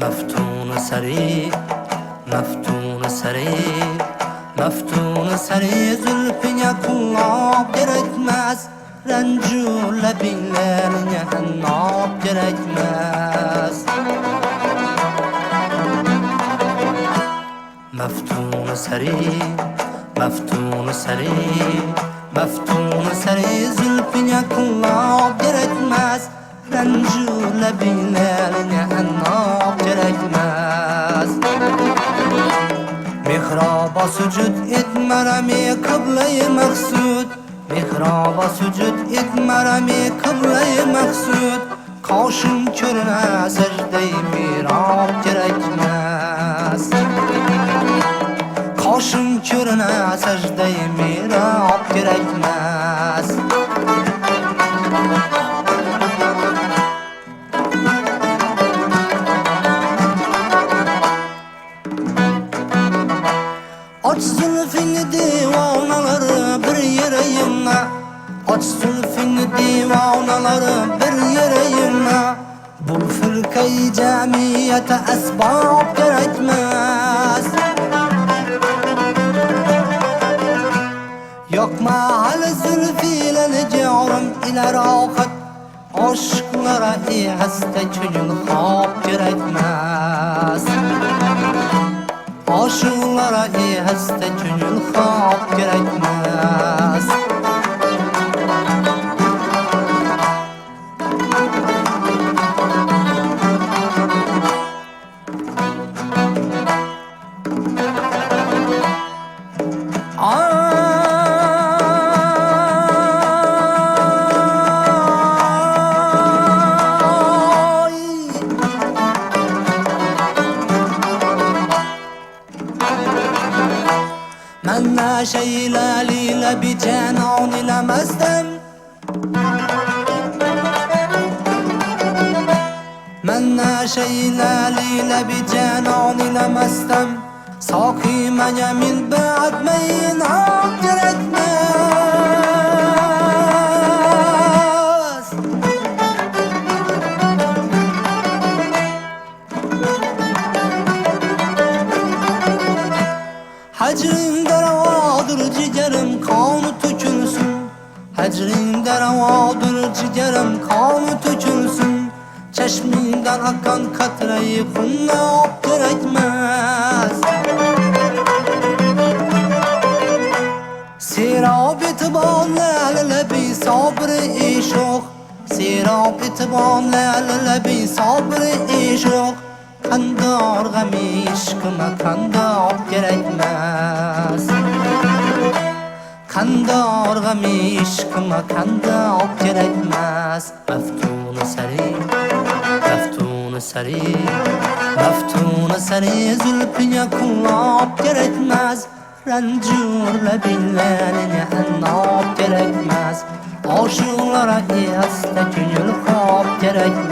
Meftun sari, meftun sari, meftun sari zülfine kullap gerekmez. Rencü lebinlerine hennap gerekmez. Meftun sari, meftun sari, meftun sari zülfine kullap gerekmez. Rencü lebinlerine hennap gerekmez. Mihraba sucud etmeremi kıble-i maksud, mihraba sucud etmeremi kıble-i maksud. Kaşın körüne secde-i mirab gerekmez. Kaşın körüne secde-i mirab gerekmez. Aç zülfini divanaları bir yere yığına, aç zülfini divanaları bir yere yığına. Bu fırkayı cemiyete esbab gerekmez. Yok mahal zülfiyle canım ile rahat, aşklara iheste çocuk hap gerekmez. Aşıklara iheste çocuk hap gerekmez. من ناشي ليلة بجنان لمستم، من ناشي ليلة بجنان لمستم. ساقي من من بعد ما ينعم gerekmez. Hacrinde ravadır ciğerim kanı tökülsün, hacrinde ravadır ciğerim kanı tökülsün. Çeşminden akan katreyi kunnap gerekmez. Sirab itiban lebi sabr-ı işok, sirab itiban lebi sabr-ı işok. Kandar gami işkıma kandar gerekmez. Kandar gami işkıma kandar gerekmez. Meftun sari, meftun sari, meftun sari zülfine kullap gerekmez. Rencür lebinlerine hennap gerekmez. Aşıklara iheste gönül hap gerekmez.